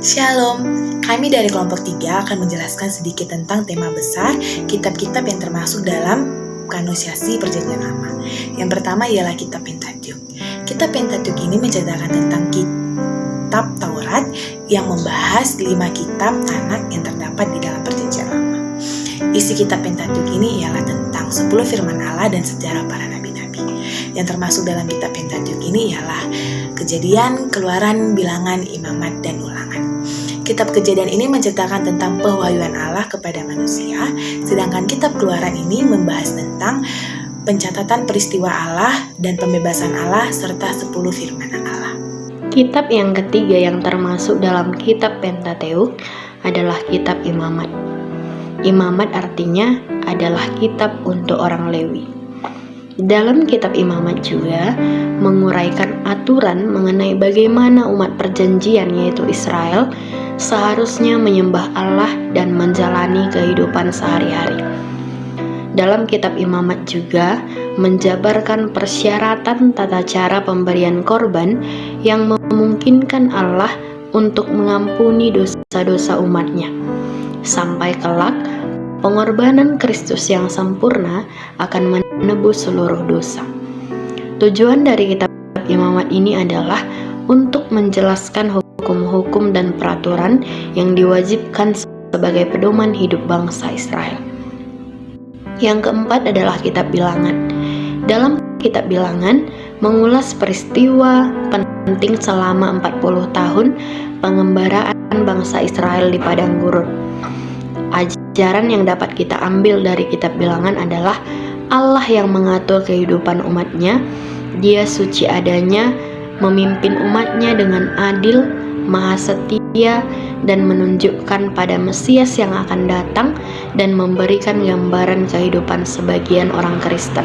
Shalom, kami dari kelompok 3 akan menjelaskan sedikit tentang tema besar kitab-kitab yang termasuk dalam kanusiasi Perjanjian Lama. Yang pertama ialah kitab Pentateuch. Kitab Pentateuch ini menceritakan tentang kitab Taurat yang membahas 5 kitab Tanakh yang terdapat di dalam Perjanjian Lama. Isi kitab Pentateuch ini ialah tentang 10 firman Allah dan sejarah para nabi-nabi. Yang termasuk dalam kitab Pentateuch ini ialah Kejadian, Keluaran, Bilangan, Imamat, dan Ulangan. Kitab Kejadian ini menceritakan tentang pewahyuan Allah kepada manusia, sedangkan kitab Keluaran ini membahas tentang pencatatan peristiwa Allah dan pembebasan Allah serta 10 firman Allah. Kitab yang ketiga yang termasuk dalam kitab Pentateuch adalah kitab Imamat. Imamat artinya adalah kitab untuk orang Lewi. Dalam kitab Imamat juga menguraikan aturan mengenai bagaimana umat perjanjian yaitu Israel seharusnya menyembah Allah dan menjalani kehidupan sehari-hari. Dalam kitab Imamat juga menjabarkan persyaratan tata cara pemberian korban yang memungkinkan Allah untuk mengampuni dosa-dosa umatnya. Sampai kelak pengorbanan Kristus yang sempurna akan menebus seluruh dosa. Tujuan dari kitab Imamat ini adalah untuk menjelaskan hukum-hukum dan peraturan yang diwajibkan sebagai pedoman hidup bangsa Israel. Yang keempat adalah kitab Bilangan. Dalam kitab Bilangan mengulas peristiwa penting selama 40 tahun pengembaraan bangsa Israel di padang gurun. Ajaran yang dapat kita ambil dari kitab Bilangan adalah Allah yang mengatur kehidupan umatnya. Dia suci adanya, memimpin umatnya dengan adil, maha setia, dan menunjukkan pada Mesias yang akan datang dan memberikan gambaran kehidupan sebagian orang Kristen.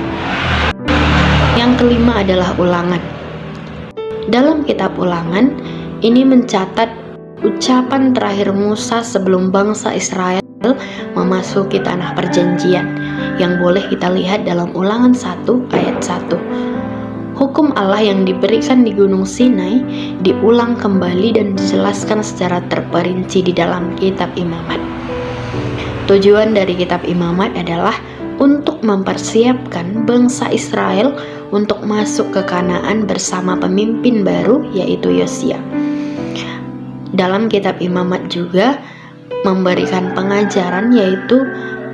Yang kelima adalah Ulangan. Dalam kitab Ulangan, ini mencatat ucapan terakhir Musa sebelum bangsa Israel memasuki tanah perjanjian yang boleh kita lihat dalam Ulangan 1 ayat 1. Hukum Allah yang diberikan di Gunung Sinai diulang kembali dan dijelaskan secara terperinci di dalam kitab Imamat. Tujuan dari kitab Imamat adalah untuk mempersiapkan bangsa Israel untuk masuk ke Kanaan bersama pemimpin baru yaitu Yosia. Dalam kitab Imamat juga memberikan pengajaran yaitu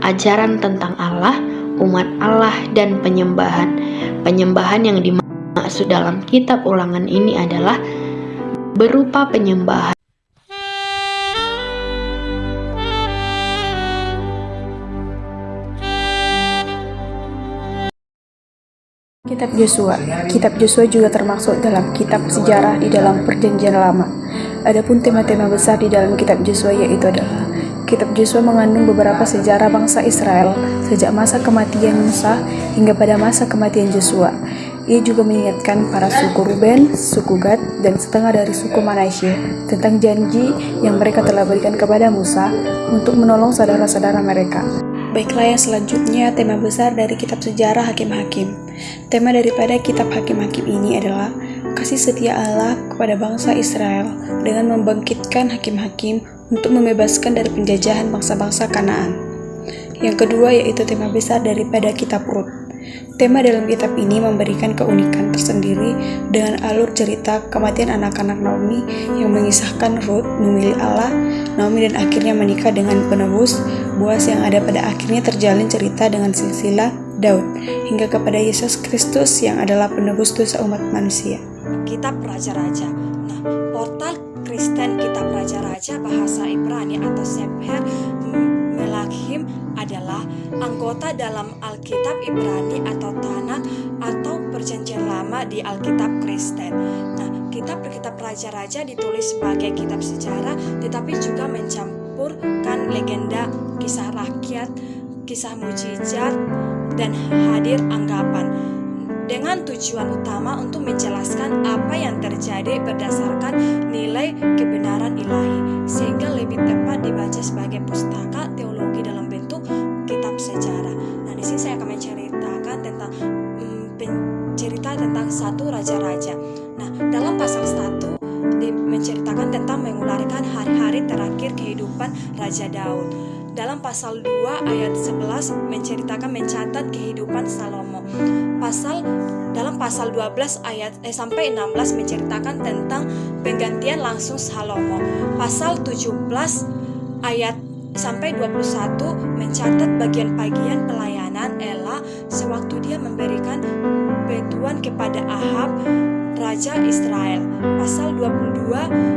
ajaran tentang Allah, umat Allah, dan penyembahan. Penyembahan yang dimaksud dalam kitab Ulangan ini adalah berupa penyembahan Kitab Yosua. Kitab Yosua juga termasuk dalam kitab sejarah di dalam Perjanjian Lama. Adapun tema-tema besar di dalam kitab Yosua yaitu adalah kitab Yosua mengandung beberapa sejarah bangsa Israel sejak masa kematian Musa hingga pada masa kematian Yosua. Ia juga mengingatkan para suku Ruben, suku Gad, dan setengah dari suku Manasye tentang janji yang mereka telah berikan kepada Musa untuk menolong saudara-saudara mereka. Baiklah, yang selanjutnya tema besar dari kitab sejarah Hakim-Hakim. Tema daripada kitab Hakim-Hakim ini adalah kasih setia Allah kepada bangsa Israel dengan membangkitkan hakim-hakim untuk membebaskan dari penjajahan bangsa-bangsa Kanaan. Yang kedua yaitu tema besar daripada kitab Rut. Tema dalam kitab ini memberikan keunikan tersendiri dengan alur cerita kematian anak-anak Naomi yang mengisahkan Rut memilih Allah, Naomi dan akhirnya menikah dengan penebus Boas yang ada pada akhirnya terjalin cerita dengan silsilah Daud hingga kepada Yesus Kristus yang adalah penebus dosa umat manusia. Kitab Raja-Raja. Nah, portal Kristen Kitab Raja-Raja bahasa Ibrani atau Sefer Melachim adalah anggota dalam Alkitab Ibrani atau Tanakh atau Perjanjian Lama di Alkitab Kristen. Nah, kitab Raja-Raja ditulis sebagai kitab sejarah tetapi juga mencampurkan legenda, kisah rakyat, kisah mujizat, dan hadir anggapan dengan tujuan utama untuk menjelaskan apa yang terjadi berdasarkan nilai kebenaran ilahi sehingga lebih tepat dibaca sebagai pustaka teologi dalam bentuk kitab sejarah. Nah, di sini saya akan menceritakan tentang cerita tentang satu raja-raja. Nah, dalam pasal 1 menceritakan tentang mengularkan hari-hari terakhir kehidupan Raja Daud. Dalam pasal 2 ayat 11 mencatat kehidupan Salomo. Dalam pasal 12 sampai 16 menceritakan tentang penggantian langsung Salomo. Pasal 17 ayat sampai 21 mencatat bagian-bagian pelayanan Ela sewaktu dia memberikan petuan kepada Ahab, Raja Israel. Pasal 22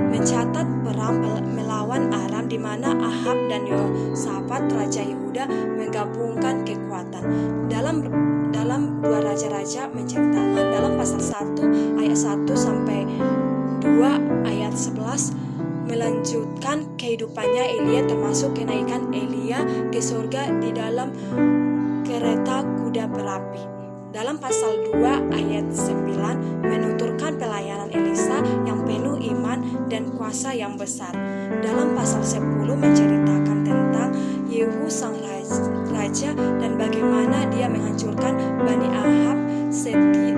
mencatat perang melawan Aram di mana Ahab dan Yosafat Raja Yehuda menggabungkan kekuatan. Dalam 2 Raja-Raja menceritakan dalam pasal 1 ayat 1 sampai 2 ayat 11 melanjutkan kehidupannya Elia, termasuk kenaikan Elia ke surga di dalam kereta kuda berapi. Dalam pasal 2 ayat 9 menuturkan pelayanan Elisa yang penuh iman dan kuasa yang besar. Dalam pasal 10 menceritakan tentang Yehu sang raja dan bagaimana dia menghancurkan Bani Ahab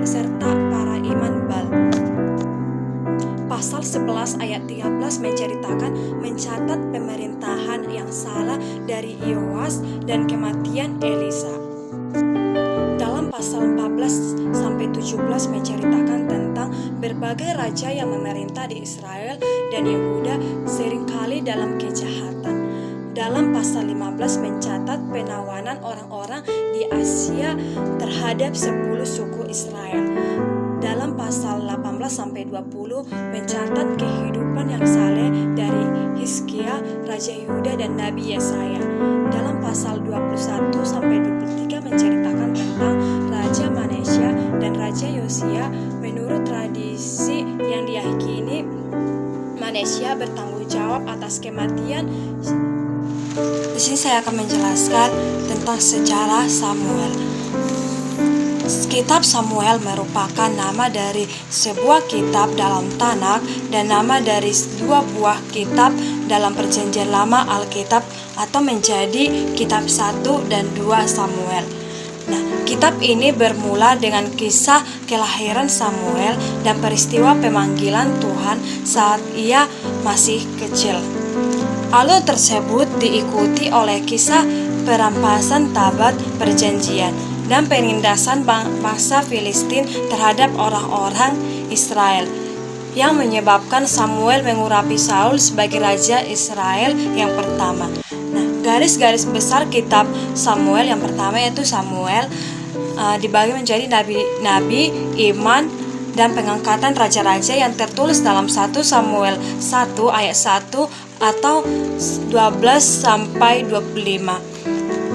serta para imam Baal. Pasal 11 ayat 13 mencatat pemerintahan yang salah dari Yoas dan kematian Elisa. Dalam pasal 14 sampai 17 menceritakan tentang berbagai raja yang memerintah di Israel dan Yehuda seringkali dalam kejahatan. Dalam pasal 15 mencatat penawanan orang-orang di Asia terhadap 10 suku Israel. Dalam pasal 18 sampai 20 mencatat kehidupan yang saleh dari Hizkia, Raja Yehuda dan Nabi Yesaya. Dalam pasal 21 sampai 23 menceritakan tentang Raja Manesya dan Raja Yosia. Menurut tradisi yang diyakini Manesya bertanggung jawab atas kematian. Di sini saya akan menjelaskan tentang sejarah Samuel. Kitab Samuel merupakan nama dari sebuah kitab dalam Tanakh dan nama dari 2 buah kitab dalam Perjanjian Lama Alkitab atau menjadi kitab 1 dan 2 Samuel. Nah, kitab ini bermula dengan kisah kelahiran Samuel dan peristiwa pemanggilan Tuhan saat ia masih kecil. Alur tersebut diikuti oleh kisah perampasan Tabat Perjanjian dan penindasan bangsa Filistin terhadap orang-orang Israel yang menyebabkan Samuel mengurapi Saul sebagai raja Israel yang pertama. Nah, garis-garis besar kitab Samuel yang pertama yaitu Samuel dibagi menjadi nabi-nabi, iman, dan pengangkatan raja-raja yang tertulis dalam 1 Samuel 1 ayat 1 atau 12 sampai 25.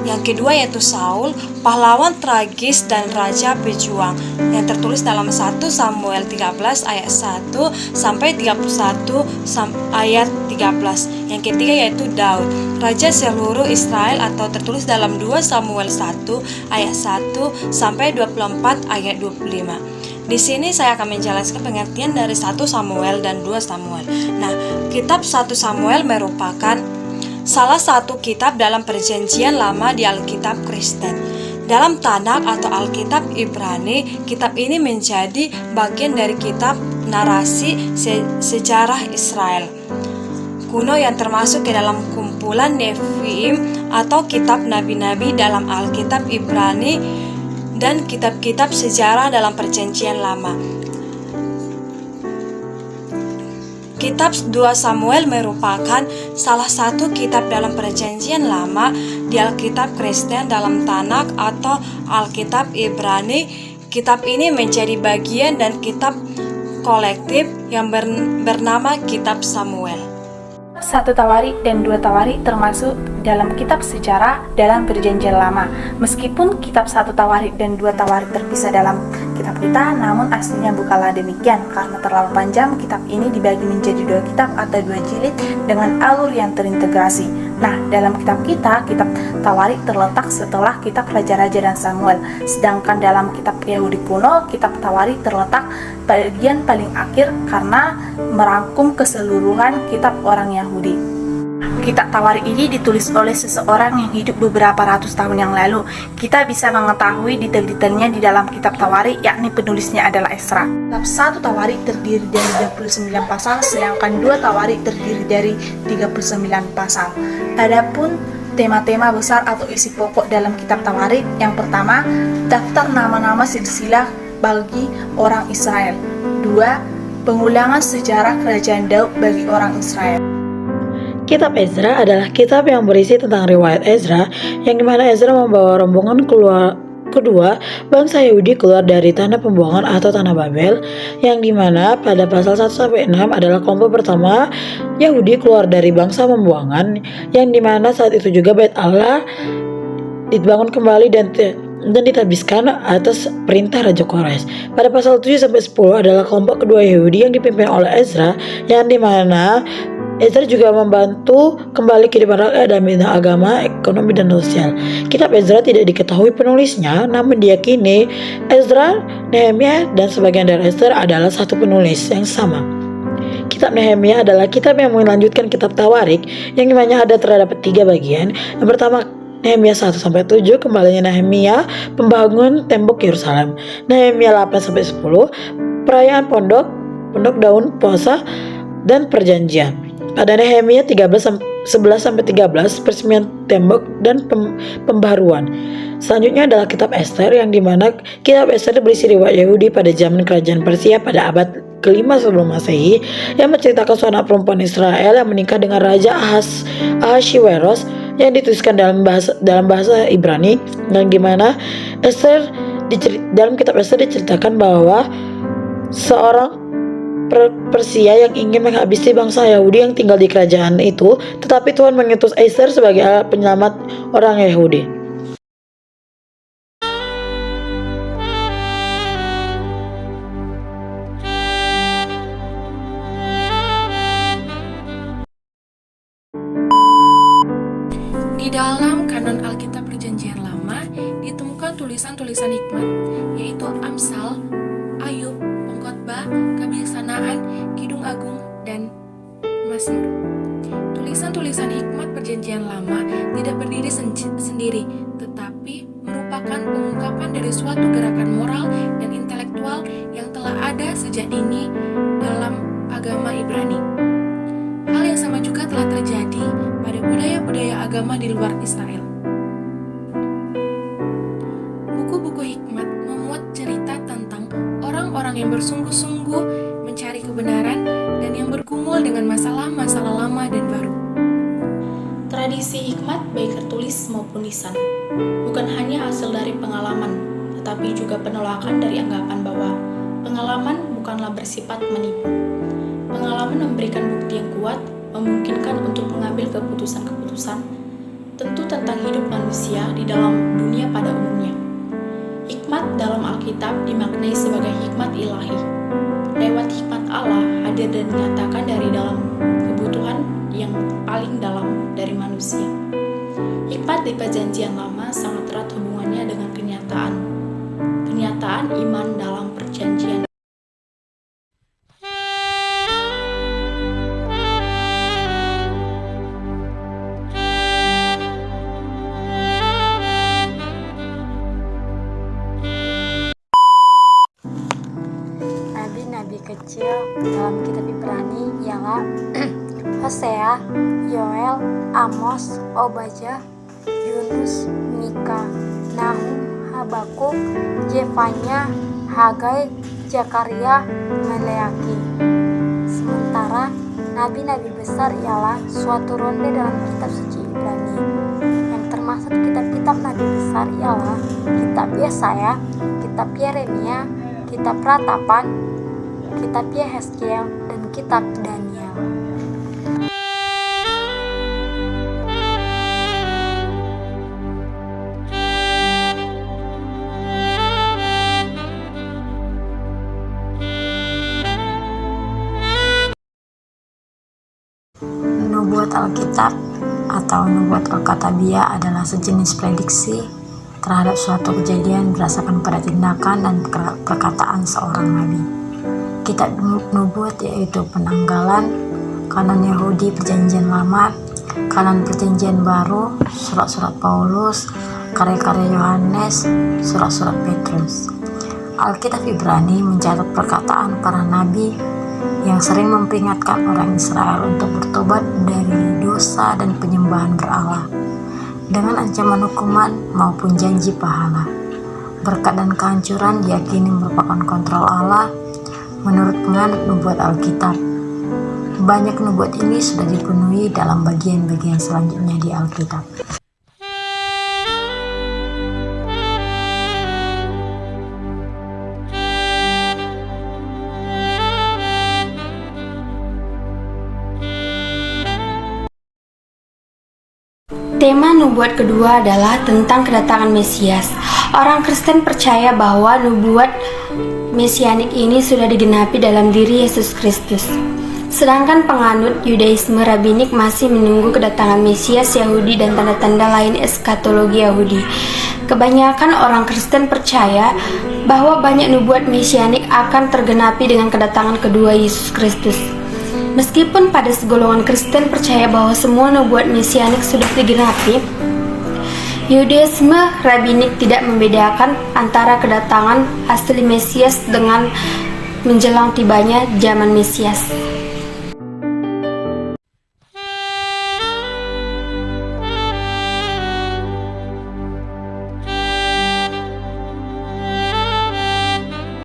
Yang kedua yaitu Saul, pahlawan tragis dan raja pejuang yang tertulis dalam 1 Samuel 13 ayat 1 sampai 31 ayat 13. Yang ketiga yaitu Daud, raja seluruh Israel atau tertulis dalam 2 Samuel 1 ayat 1 sampai 24 ayat 25. Di sini saya akan menjelaskan pengertian dari 1 Samuel dan 2 Samuel. Nah, kitab 1 Samuel merupakan salah satu kitab dalam Perjanjian Lama di Alkitab Kristen. Dalam Tanakh atau Alkitab Ibrani, kitab ini menjadi bagian dari kitab narasi sejarah Israel kuno yang termasuk ke dalam kumpulan Nevi'im atau kitab nabi-nabi dalam Alkitab Ibrani dan kitab-kitab sejarah dalam Perjanjian Lama. Kitab 2 Samuel merupakan salah satu kitab dalam Perjanjian Lama di Alkitab Kristen dalam Tanakh atau Alkitab Ibrani. Kitab ini menjadi bagian dan kitab kolektif yang bernama Kitab Samuel. 1 Tawarik dan 2 Tawarik termasuk dalam kitab sejarah dalam Perjanjian Lama. Meskipun kitab 1 Tawarik dan 2 Tawarik terpisah dalam kitab kita, namun aslinya bukanlah demikian. Karena terlalu panjang, kitab ini dibagi menjadi 2 kitab atau 2 jilid dengan alur yang terintegrasi. Nah, dalam kitab kita, kitab Tawarik terletak setelah kitab Raja-Raja dan Samuel. Sedangkan dalam kitab Yahudi kuno, kitab Tawarik terletak bagian paling akhir karena merangkum keseluruhan kitab orang Yahudi. Kitab Tawarik ini ditulis oleh seseorang yang hidup beberapa ratus tahun yang lalu. Kita bisa mengetahui detail-detailnya di dalam Kitab Tawarik, yakni penulisnya adalah Ezra. Kitab 1 Tawarik terdiri dari 29 pasal, sedangkan 2 Tawarik terdiri dari 39 pasal. Adapun tema-tema besar atau isi pokok dalam Kitab Tawarik, yang pertama, daftar nama-nama silsilah bagi orang Israel. 2. Pengulangan sejarah kerajaan Daud bagi orang Israel. Kitab Ezra adalah kitab yang berisi tentang riwayat Ezra, yang dimana Ezra membawa rombongan kedua bangsa Yahudi keluar dari tanah pembuangan atau tanah Babel, yang dimana pada pasal 1-6 adalah kelompok pertama Yahudi keluar dari bangsa pembuangan, yang dimana saat itu juga Bait Allah dibangun kembali dan ditabiskan atas perintah Raja Kores. Pada pasal 7-10 adalah kelompok kedua Yahudi yang dipimpin oleh Ezra, yang dimana Ezra juga membantu kembali kehidupan rakyat dan bidang agama, ekonomi, dan sosial. Kitab Ezra tidak diketahui penulisnya, namun diyakini Ezra, Nehemia, dan sebagian dari Ester adalah satu penulis yang sama. Kitab Nehemia adalah kitab yang melanjutkan kitab Tawarik, yang dimana ada terdapat 3 bagian. Yang pertama, Nehemia 1-7, kembalinya Nehemia, pembangunan tembok Yerusalem. Nehemia 8-10, perayaan pondok daun, puasa, dan perjanjian. Pada Nehemia 11-13, peresmian tembok dan pembaharuan. Selanjutnya adalah kitab Ester, yang dimana kitab Ester berisi riwayat Yahudi pada zaman kerajaan Persia pada abad ke-5 sebelum Masehi, yang menceritakan seorang perempuan Israel yang menikah dengan Raja Ahashiweros, yang dituliskan dalam bahasa Ibrani, yang dimana dalam kitab Ester diceritakan bahwa seorang Persia yang ingin menghabisi bangsa Yahudi yang tinggal di kerajaan itu, tetapi Tuhan mengutus Ester sebagai alat penyelamat orang Yahudi. Di dalam kanon Alkitab Perjanjian Lama ditemukan tulisan-tulisan hikmat, yaitu Amsal, Ayub, Pengkhotbah, Kebijaksanaan, Kidung Agung, dan Mazmur. Tulisan-tulisan hikmat Perjanjian Lama tidak berdiri sendiri, tetapi merupakan pengungkapan dari suatu gerakan moral dan intelektual yang telah ada sejak dini dalam agama Ibrani. Hal yang sama juga telah terjadi pada budaya-budaya agama di luar Israel. Buku-buku hikmat memuat cerita tentang orang-orang yang bersungguh-sungguh mencari kebenaran dan yang bergumul dengan masalah-masalah lama dan baru. Tradisi hikmat baik tertulis maupun lisan bukan hanya hasil dari pengalaman, tetapi juga penolakan dari anggapan bahwa pengalaman bukanlah bersifat menipu. Pengalaman memberikan bukti yang kuat, memungkinkan untuk mengambil keputusan-keputusan tentu tentang hidup manusia di dalam dunia pada umumnya. Hikmat dalam Alkitab dimaknai sebagai hikmat ilahi. Lewat hikmat Allah hadir dan dinyatakan dari dalam kebutuhan yang paling dalam dari manusia. Hikmat di Perjanjian Lama sangat erat hubungannya dengan kenyataan iman dalam Perjanjian. Nabi-nabi kecil dalam kitab Ibrani ialah Hosea, Yoel, Amos, Obadya, Yunus, Mika, Nahum, Habakuk, Yefanya, Hagai, Zakaria, Maleaki. Sementara nabi-nabi besar ialah suatu ronde dalam kitab suci Ibrani. Yang termasuk kitab-kitab nabi besar ialah kitab Yesaya, kitab Yeremia, kitab Ratapan, kitab Yehezkiel, dan kitab Daniel. Nubuat Alkitab atau Nubuat Al-Katabiyah adalah sejenis prediksi terhadap suatu kejadian berdasarkan pada tindakan dan perkataan seorang nabi. Kitab Nubuat yaitu penanggalan kanon Yahudi Perjanjian Lama Kanan Perjanjian Baru, surat-surat Paulus, karya-karya Yohanes, surat-surat Petrus. Alkitab Ibrani mencatat perkataan para nabi yang sering memperingatkan orang Israel untuk bertobat dari dosa dan penyembahan berhala, dengan ancaman hukuman maupun janji pahala. Berkat dan kehancuran diyakini merupakan kontrol Allah menurut penganut nubuat Alkitab. Banyak nubuat ini sudah dipenuhi dalam bagian-bagian selanjutnya di Alkitab. Tema nubuat kedua adalah tentang kedatangan Mesias. Orang Kristen percaya bahwa nubuat mesianik ini sudah digenapi dalam diri Yesus Kristus. Sedangkan penganut Yudaisme rabbinik masih menunggu kedatangan Mesias Yahudi dan tanda-tanda lain eskatologi Yahudi. Kebanyakan orang Kristen percaya bahwa banyak nubuat mesianik akan tergenapi dengan kedatangan kedua Yesus Kristus. Meskipun pada segolongan Kristen percaya bahwa semua nubuat mesianik sudah digenapi, Yudaisme rabbinik tidak membedakan antara kedatangan asli Mesias dengan menjelang tibanya zaman Mesias.